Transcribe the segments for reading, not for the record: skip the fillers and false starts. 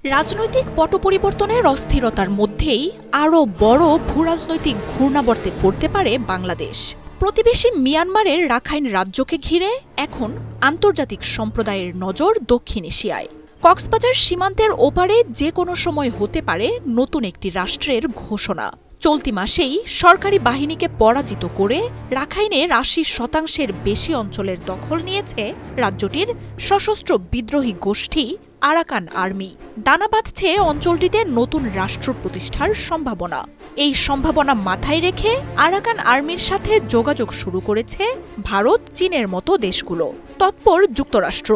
রাজনৈতিক পট পরিবর্তনের অস্থিরতার মধ্যেই আরও বড় ভূরাজনৈতিক ঘূর্ণাবর্তে পড়তে পারে বাংলাদেশ। প্রতিবেশী মিয়ানমারের রাখাইন রাজ্যকে ঘিরে এখন আন্তর্জাতিক সম্প্রদায়ের নজর দক্ষিণ এশিয়ায়। কক্সবাজার সীমান্তের ওপারে যে কোনো সময় হতে পারে নতুন একটি রাষ্ট্রের ঘোষণা। চলতি মাসেই সরকারি বাহিনীকে পরাজিত করে রাখাইনের ৮০% বেশি অঞ্চলের দখল নিয়েছে রাজ্যটির সশস্ত্র বিদ্রোহী গোষ্ঠী আরাকান আর্মি। দানা বাঁধছে অঞ্চলটিতে নতুন রাষ্ট্র প্রতিষ্ঠার সম্ভাবনা। এই সম্ভাবনা মাথায় রেখে আরাকান আর্মির সাথে যোগাযোগ শুরু করেছে ভারত, চীনের মতো দেশগুলো, তৎপর যুক্তরাষ্ট্র।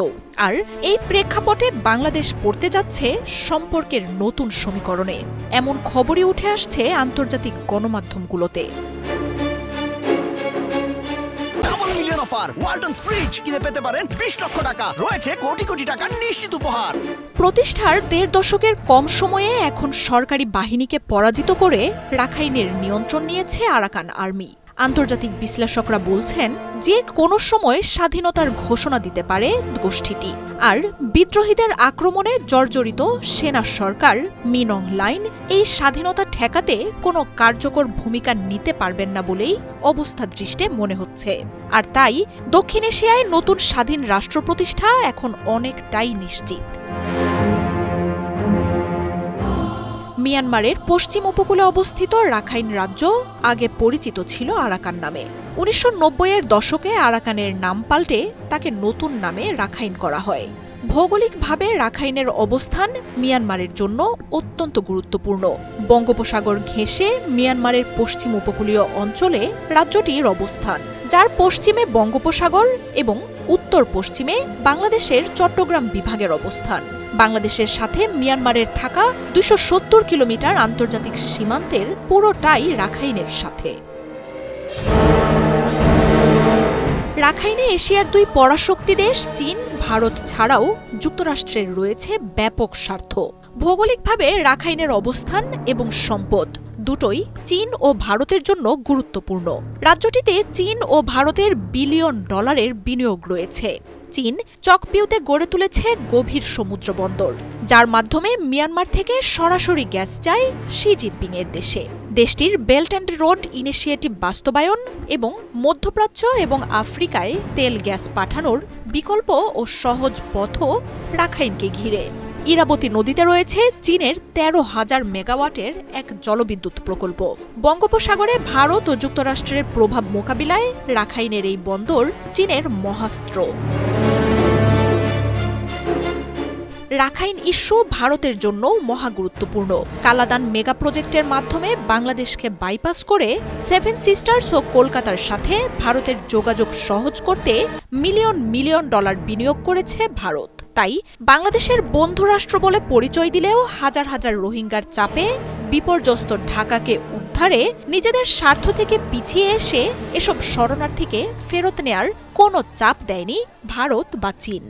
আর এই প্রেক্ষাপটে বাংলাদেশ পড়তে যাচ্ছে সম্পর্কের নতুন সমীকরণে, এমন খবরই উঠে আসছে আন্তর্জাতিক গণমাধ্যমগুলোতে। ওয়ালটন ফ্রিজ কিনে পেতে পারেন 20 লক্ষ টাকা, রয়েছে কোটি কোটি টাকার নিশ্চিত উপহার। প্রতিষ্ঠার ১.৫ দশকের কম সময়ে এখন সরকারি বাহিনীকে পরাজিত করে রাখাইনের নিয়ন্ত্রণ নিয়েছে আরাকান আর্মি। আন্তর্জাতিক বিশ্লেষকরা বলছেন যে কোনো সময় স্বাধীনতার ঘোষণা দিতে পারে গোষ্ঠীটি। আর বিদ্রোহীদের আক্রমণে জর্জরিত সেনা সরকার মিন অং লাইন এই স্বাধীনতা ঠেকাতে কোনো কার্যকর ভূমিকা নিতে পারবেন না বলেই অবস্থা দৃষ্টে মনে হচ্ছে। আর তাই দক্ষিণ এশিয়ায় নতুন স্বাধীন রাষ্ট্র প্রতিষ্ঠা এখন অনেকটাই নিশ্চিত। মিয়ানমারের পশ্চিম উপকূলে অবস্থিত রাখাইন রাজ্য আগে পরিচিত ছিল আরাকান নামে। ১৯৯০-এর দশকে আরাকানের নাম পাল্টে তাকে নতুন নামে রাখাইন করা হয়। ভৌগোলিকভাবে রাখাইনের অবস্থান মিয়ানমারের জন্য অত্যন্ত গুরুত্বপূর্ণ। বঙ্গোপসাগর ঘেঁষে মিয়ানমারের পশ্চিম উপকূলীয় অঞ্চলে রাজ্যটির অবস্থান, যার পশ্চিমে বঙ্গোপসাগর এবং উত্তর পশ্চিমে বাংলাদেশের চট্টগ্রাম বিভাগের অবস্থান। বাংলাদেশের সাথে মিয়ানমারের থাকা ২৭০ কিলোমিটার আন্তর্জাতিক সীমান্তের পুরোটাই রাখাইনের সাথে। রাখাইনে এশিয়ার দুই পরাশক্তি দেশ চীন, ভারত ছাড়াও যুক্তরাষ্ট্রের রয়েছে ব্যাপক স্বার্থ। ভৌগোলিকভাবে রাখাইনের অবস্থান এবং সম্পদ দুটোই চীন ও ভারতের জন্য গুরুত্বপূর্ণ। রাজ্যটিতে চীন ও ভারতের বিলিয়ন ডলারের বিনিয়োগ রয়েছে। চীন চকপিউতে গড়ে তুলেছে গভীর সমুদ্র বন্দর, যার মাধ্যমে মিয়ানমার থেকে সরাসরি গ্যাস যায় শি জিনপিং এর দেশে। দেশটির বেল্ট অ্যান্ড রোড ইনিশিয়েটিভ বাস্তবায়ন এবং মধ্যপ্রাচ্য এবং আফ্রিকায় তেল গ্যাস পাঠানোর বিকল্প ও সহজ পথও রাখাইনকে ঘিরে। ইরাবতী নদীতে রয়েছে চীনের ১৩,০০০ মেগাওয়াটের এক জলবিদ্যুৎ প্রকল্প। বঙ্গোপসাগরে ভারত ও যুক্তরাষ্ট্রের প্রভাব মোকাবিলায় রাখাইনের এই বন্দর চীনের মহাস্ত্র। রাখাইন ইস্যু ভারতের জন্য মহা গুরুত্বপূর্ণ। কালাদান মেগা প্রজেক্টের মাধ্যমে বাংলাদেশকে বাইপাস করে সেভেন সিস্টার্স ও কলকাতার সাথে ভারতের যোগাযোগ সহজ করতে মিলিয়ন মিলিয়ন ডলার বিনিয়োগ করেছে ভারত। তাই বাংলাদেশের বন্ধুরাষ্ট্র বলে পরিচয় দিলেও হাজার হাজার রোহিঙ্গার চাপে বিপর্যস্ত ঢাকাকে উদ্ধারে নিজেদের স্বার্থ থেকে পিছিয়ে এসে এসব শরণার্থীকে ফেরত নেয়ার কোনো চাপ দেয়নি ভারত বা চীন।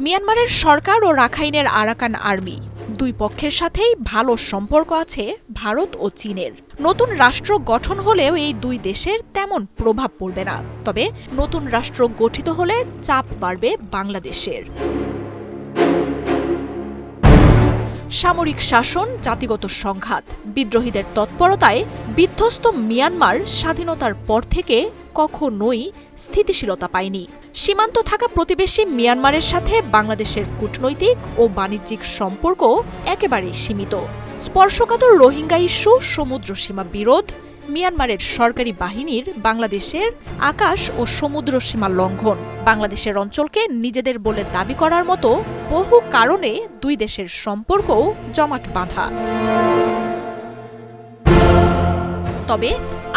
মিয়ানমারের সরকার ও রাখাইনের আরাকান আর্মি দুই পক্ষের সাথেই ভালো সম্পর্ক আছে ভারত ও চীনের। নতুন রাষ্ট্র গঠন হলেও এই দুই দেশের তেমন প্রভাব পড়বে না। তবে নতুন রাষ্ট্র গঠিত হলে চাপ বাড়বে বাংলাদেশের। সামরিক শাসন, জাতিগত সংঘাত, বিদ্রোহীদের তৎপরতায় বিধ্বস্ত মিয়ানমার স্বাধীনতার পর থেকে কখনোই স্থিতিশীলতা পায়নি। সীমান্ত থাকা প্রতিবেশী মিয়ানমারের সাথে বাংলাদেশের কূটনৈতিক ও বাণিজ্যিক সম্পর্ক একেবারেই সীমিত। স্পর্শকাতর রোহিঙ্গা ইস্যু, সমুদ্র সীমা বিরোধ, মিয়ানমারের সরকারি বাহিনীর বাংলাদেশের আকাশ ও সমুদ্র সীমা লঙ্ঘন, বাংলাদেশের অঞ্চলকে নিজেদের বলে দাবি করার মতো বহু কারণে দুই দেশের সম্পর্কও জমাট বাঁধা। তবে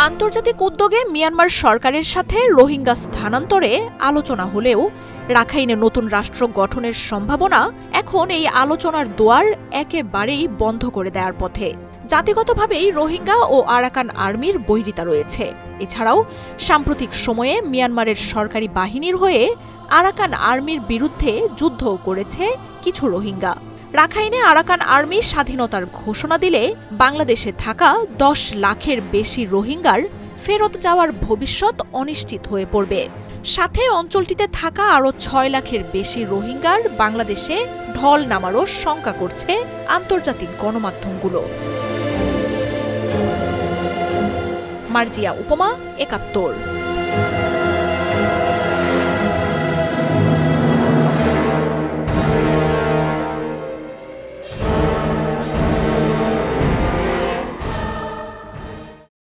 আন্তর্জাতিক উদ্যোগে মিয়ানমার সরকারের সাথে রোহিঙ্গা স্থানান্তরে আলোচনা হলেও রাখাইনে নতুন রাষ্ট্র গঠনের সম্ভাবনা এখন এই আলোচনার দুয়ার একেবারেই বন্ধ করে দেওয়ার পথে। জাতিগতভাবেই রোহিঙ্গা ও আরাকান আর্মির বৈরিতা রয়েছে। এছাড়াও সাম্প্রতিক সময়ে মিয়ানমারের সরকারি বাহিনীর হয়ে আরাকান আর্মির বিরুদ্ধে যুদ্ধও করেছে কিছু রোহিঙ্গা। রাখাইনে আরাকান আর্মি স্বাধীনতার ঘোষণা দিলে বাংলাদেশে থাকা ১০ লাখের বেশি রোহিঙ্গার ফেরত যাওয়ার ভবিষ্যৎ অনিশ্চিত হয়ে পড়বে। সাথে অঞ্চলটিতে থাকা আরও ৬ লাখের বেশি রোহিঙ্গার বাংলাদেশে ঢল নামারও শঙ্কা করছে আন্তর্জাতিক গণমাধ্যমগুলো। মার্জিয়া উপমা, ৭১।